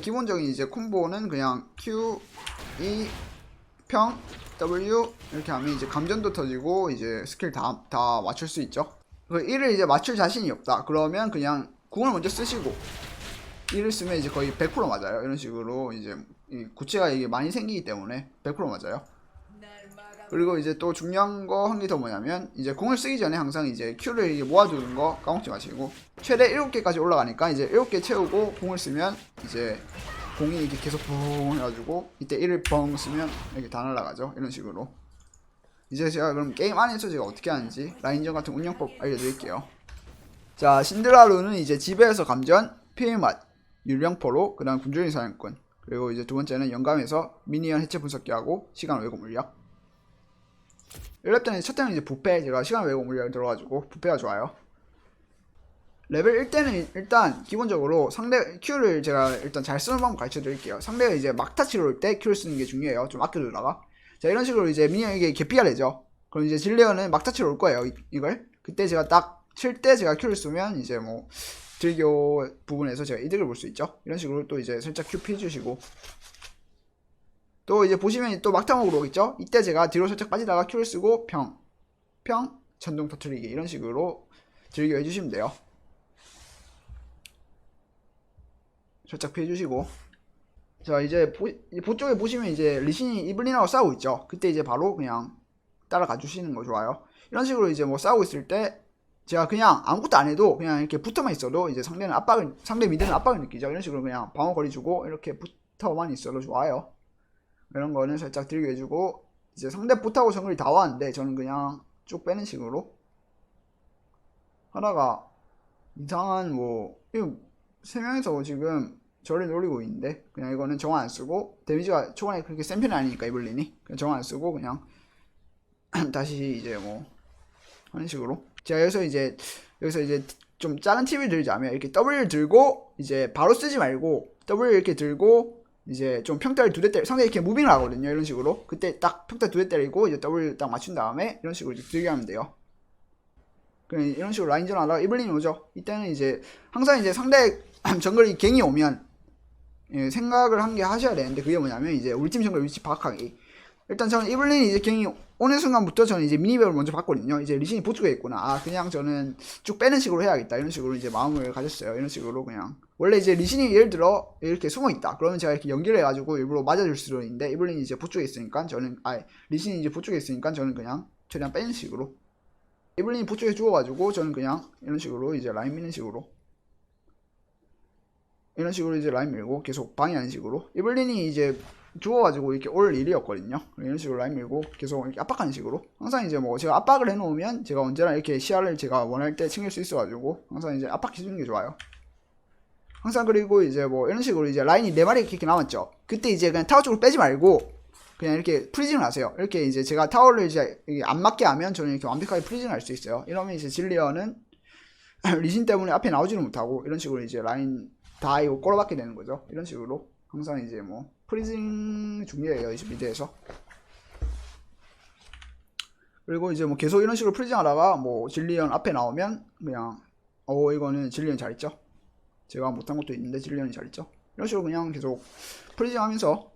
기본적인 이제 콤보는 그냥 Q, E, 평, W 이렇게 하면 이제 감전도 터지고 이제 스킬 다 맞출 수 있죠. 그 1을 이제 맞출 자신이 없다. 그러면 그냥 궁을 먼저 쓰시고 1을 쓰면 이제 거의 100% 맞아요. 이런 식으로 이제 구체가 이게 많이 생기기 때문에 100% 맞아요. 그리고 이제 또 중요한 거 한 개 더 뭐냐면 이제 궁을 쓰기 전에 항상 이제 Q를 이게 모아두는 거 까먹지 마시고 최대 7개까지 올라가니까 이제 7개 채우고 궁을 쓰면 이제 공이 이렇게 계속 붕 해가지고 이때 1을 뻥 쓰면 이렇게 다 날아가죠. 이런 식으로. 이제 제가 그럼 게임 안에서 제가 어떻게 하는지 라인전 같은 운영법 알려드릴게요. 자, 신드라루는 이제 지배에서 감전, 피해 맛, 율령포로, 그 다음 굶주린 사냥꾼, 그리고 이제 두 번째는 영감에서 미니언 해체 분석기하고 시간 왜곡 물약. 1렙 때는 첫 때는 이제 부패, 제가 시간 왜곡 물약을 들어가지고 부패가 좋아요. 레벨 1때는 일단 기본적으로 상대 Q를 제가 일단 잘 쓰는 방법 가르쳐 드릴게요. 상대가 이제 막타 치러 올 때 Q를 쓰는 게 중요해요. 좀 아껴두다가. 자, 이런 식으로 이제 미니언에게 개피가 되죠. 그럼 이제 질레어는 막타 치러 올 거예요. 이걸. 그때 제가 딱 칠 때 제가 Q를 쓰면 이제 뭐 딜교 부분에서 제가 이득을 볼 수 있죠. 이런 식으로 또 이제 살짝 Q 피해주시고. 또 이제 보시면 또 막타 먹으러 오겠죠. 이때 제가 뒤로 살짝 빠지다가 Q를 쓰고 평, 천둥 터트리기 이런 식으로 딜교 해주시면 돼요. 살짝 피해주시고. 자, 이제 보쪽에 보시면 이제 리신이 이블린하고 싸우고 있죠. 그때 이제 바로 그냥 따라가 주시는 거 좋아요. 이런 식으로 이제 뭐 싸우고 있을 때 제가 그냥 아무것도 안 해도 그냥 이렇게 붙어만 있어도 이제 상대 미드는 압박을 느끼죠. 이런 식으로 그냥 방어 거리 주고 이렇게 붙어만 있어도 좋아요. 이런 거는 살짝 들게 해주고 이제 상대 붙하고 정글이 다 왔는데 저는 그냥 쭉 빼는 식으로 하다가 이상한 뭐 세 명이서 지금 저를 노리고 있는데 그냥 이거는 정화 안 쓰고 데미지가 초반에 그렇게 센 편이 아니니까 이블린이 그냥 정화 안 쓰고 그냥 다시 이제 뭐 하는 식으로. 제가 여기서 이제 좀 작은 팁을 드리자면 이렇게 W를 들고 이제 바로 쓰지 말고 W를 이렇게 들고 이제 좀 평타를 2대 때리 상대 이렇게 무빙을 하거든요. 이런 식으로 그때 딱 평타 2대 때리고 이제 W 딱 맞춘 다음에 이런 식으로 이제 들게 하면 돼요. 그냥 이런 식으로 라인전 하다가 이블린이 오죠. 이때는 이제 항상 이제 상대 정글이 갱이 오면 생각을 한 게 하셔야 되는데 그게 뭐냐면 이제 우리 팀 정글 위치 파악하기. 일단 저는 이블린이 이제 갱이 오는 순간부터 저는 이제 미니맵을 먼저 봤거든요. 이제 리신이 보쪽에 있구나. 아, 그냥 저는 쭉 빼는 식으로 해야겠다. 이런 식으로 이제 마음을 가졌어요. 이런 식으로 그냥. 원래 이제 리신이 예를 들어 이렇게 숨어 있다. 그러면 제가 이렇게 연기를 해가지고 일부러 맞아줄 수도 있는데 이블린이 이제 보쪽에 있으니까 저는 리신이 이제 보쪽에 있으니까 저는 그냥 최대한 빼는 식으로. 이블린이 보쪽에 죽어가지고 저는 그냥 이런 식으로 이제 라인 미는 식으로. 이런 식으로 이제 라인 밀고 계속 방해하는 식으로. 이블린이 이제 죽어가지고 이렇게 올 일이었거든요. 이런 식으로 라인 밀고 계속 이렇게 압박하는 식으로. 항상 이제 뭐 제가 압박을 해놓으면 제가 언제나 이렇게 시야를 제가 원할 때 챙길 수 있어가지고 항상 이제 압박해주는 게 좋아요. 항상. 그리고 이제 뭐 이런 식으로 이제 라인이 4마리 이렇게 남았죠. 그때 이제 그냥 타워 쪽으로 빼지 말고 그냥 이렇게 프리징을 하세요. 이렇게 이제 제가 타워를 이제 안 맞게 하면 저는 이렇게 완벽하게 프리징을 할 수 있어요. 이러면 이제 질리언은 리신 때문에 앞에 나오지는 못하고 이런 식으로 이제 라인 다 이거 꼬라박게 되는 거죠. 이런 식으로 항상 이제 뭐 프리징 중요해요. 이제 미드에서. 그리고 이제 뭐 계속 이런 식으로 프리징 하다가 뭐 질리언 앞에 나오면 그냥 이거는 질리언 잘했죠. 제가 못한 것도 있는데 질리언이 잘했죠. 이런 식으로 그냥 계속 프리징 하면서.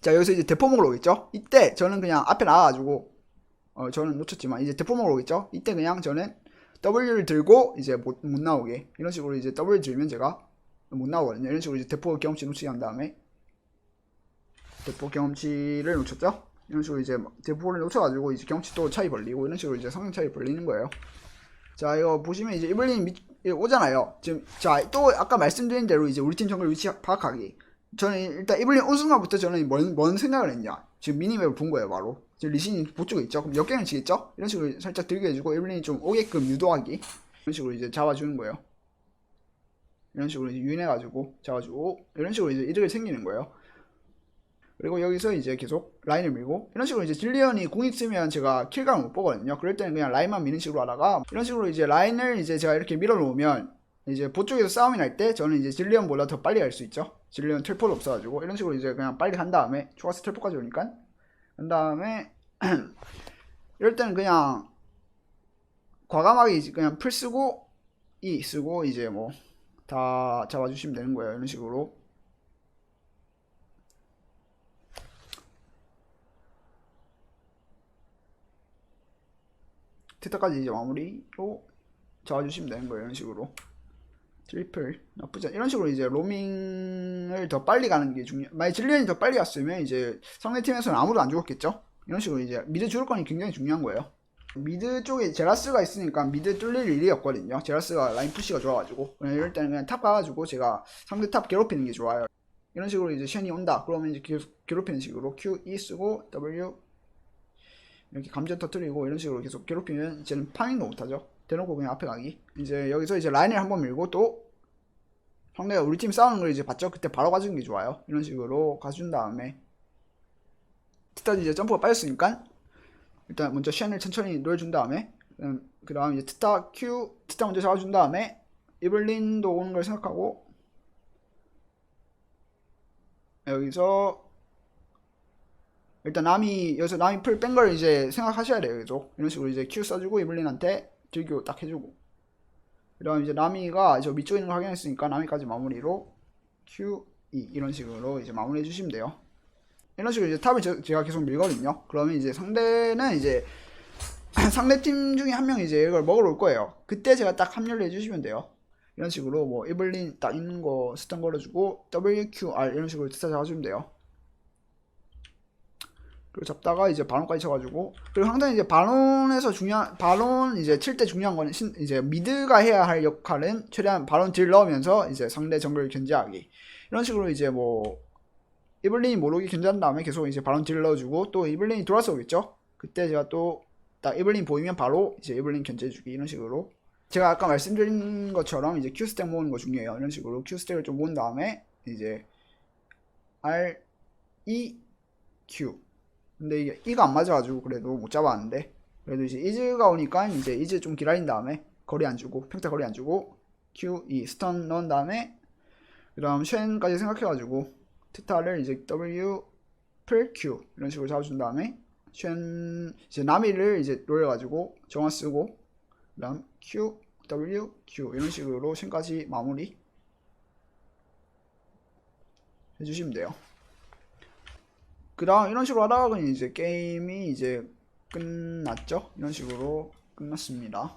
자, 여기서 이제 대포 먹으러 오겠죠. 이때 저는 그냥 앞에 나와가지고 저는 놓쳤지만 이제 대포 먹으러 오겠죠. 이때 그냥 저는 W를 들고 이제 못 나오게 이런 식으로 이제 W 들면 제가 못 나오거든요. 이런 식으로 이제 대포 경험치 놓치게 한 다음에 대포 경험치를 놓쳤죠. 이런 식으로 이제 대포를 놓쳐가지고 이제 경험치 또 차이 벌리고 이런 식으로 이제 성능 차이 벌리는 거예요. 자, 이거 보시면 이제 이블린 오잖아요. 지금 자, 또 아까 말씀드린 대로 이제 우리 팀 정글 위치 파악하기. 저는 일단 이블린 온 순간부터 저는 뭔 생각을 했냐. 지금 미니맵을 본 거예요, 바로. 지금 리신이 보쪽에 있죠. 그럼 역갱을 치겠죠? 이런 식으로 살짝 들게 해주고 이블린이 좀 오게끔 유도하기. 이런 식으로 이제 잡아주는 거예요. 이런 식으로 이제 유인해가지고 잡아주고 이런 식으로 이제 이득을 챙기는 거예요. 그리고 여기서 이제 계속 라인을 밀고 이런 식으로 이제 질리언이 공 있으면 제가 킬감을 못 보거든요. 그럴 때는 그냥 라인만 미는 식으로 하다가 이런 식으로 이제 라인을 이제 제가 이렇게 밀어 놓으면 이제 보쪽에서 싸움이 날 때 저는 이제 질리언보다 더 빨리 갈 수 있죠. 질리언 텔포도 없어가지고 이런 식으로 이제 그냥 빨리 간 다음에 초가스 텔포까지 오니까 간 다음에 이럴 때는 그냥 과감하게 이제 그냥 풀 쓰고 E 쓰고 이제 뭐 다 잡아주시면 되는 거예요. 이런 식으로. 테타까지 이제 마무리로 잡아주시면 되는 거예요. 이런 식으로. 트리플 나쁘지 않. 이런 식으로 이제 로밍을 더 빨리 가는 게 만약 질리언이 더 빨리 갔으면 이제 상대 팀에서는 아무도 안 죽었겠죠. 이런 식으로 이제 미드 죽을 거니 굉장히 중요한 거예요. 미드 쪽에 제라스가 있으니까 미드 뚫릴 일이 없거든요. 제라스가 라인 푸시가 좋아가지고 이럴 때는 그냥 탑 가가지고 제가 상대 탑 괴롭히는 게 좋아요. 이런 식으로 이제 쉔이 온다 그러면 이제 계속 괴롭히는 식으로 Q, E 쓰고 W 이렇게 감전 터뜨리고 이런 식으로 계속 괴롭히면 이제는 파밍도 못하죠. 대놓고 그냥 앞에 가기. 이제 여기서 이제 라인을 한번 밀고 또 상대가 우리 팀 싸우는 걸 이제 봤죠. 그때 바로 가주는 게 좋아요. 이런 식으로 가준 다음에 티타도 이제 점프가 빠졌으니까 일단 먼저 쉔을 천천히 노려준 다음에 그 다음 이제 티타 먼저 잡아준 다음에 이블린도 오는 걸 생각하고 여기서 일단 여기서 남이 풀 뺀 걸 이제 생각하셔야 돼요. 계속 이런 식으로 이제 Q 써주고 이블린한테 들교 딱 해주고 그 다음 이제 나미가 저 밑쪽에 있는 거 확인했으니까 나미까지 마무리로 Q, E 이런 식으로 이제 마무리 해주시면 돼요. 이런 식으로 이제 탑을 제가 계속 밀거든요. 그러면 이제 상대는 이제 상대팀 중에 한 명이 이제 이걸 먹으러 올 거예요. 그때 제가 딱 합류를 해주시면 돼요. 이런 식으로 뭐 이블린 딱 있는 거 스턴 걸어주고 W, Q, R 이런 식으로 스타 잡아주면 돼요. 그리고 잡다가 이제 바론까지 쳐가지고 그리고 항상 이제 바론 이제 칠 때 중요한 거는 이제 미드가 해야 할 역할은 최대한 바론 딜 넣으면서 이제 상대 정글 견제하기 이런 식으로 이제 뭐 이블린이 모르게 견제한 다음에 계속 이제 바론 딜 넣어주고 또 이블린이 돌아서 오겠죠. 그때 제가 또 딱 이블린 보이면 바로 이제 이블린 견제해주기 이런 식으로 제가 아까 말씀드린 것처럼 이제 Q 스택 모으는 거 중요해요. 이런 식으로 Q 스택을 좀 모은 다음에 이제 R, E, Q 근데 이게 E가 안 맞아가지고 그래도 못 잡았는데 그래도 이제 이즈가 오니까 이제 이즈 좀 기다린 다음에 거리 안 주고 평타 거리 안 주고 Q, E 스턴 넣은 다음에 그 다음 쉔까지 생각해가지고 티타를 이제 W, 풀, Q 이런 식으로 잡아준 다음에 쉔 이제 나미를 이제 노려가지고 정화 쓰고 그 다음 Q, W, Q 이런 식으로 쉔까지 마무리 해주시면 돼요. 그 다음 이런 식으로 하다가 이제 게임이 이제 끝났죠. 이런 식으로 끝났습니다.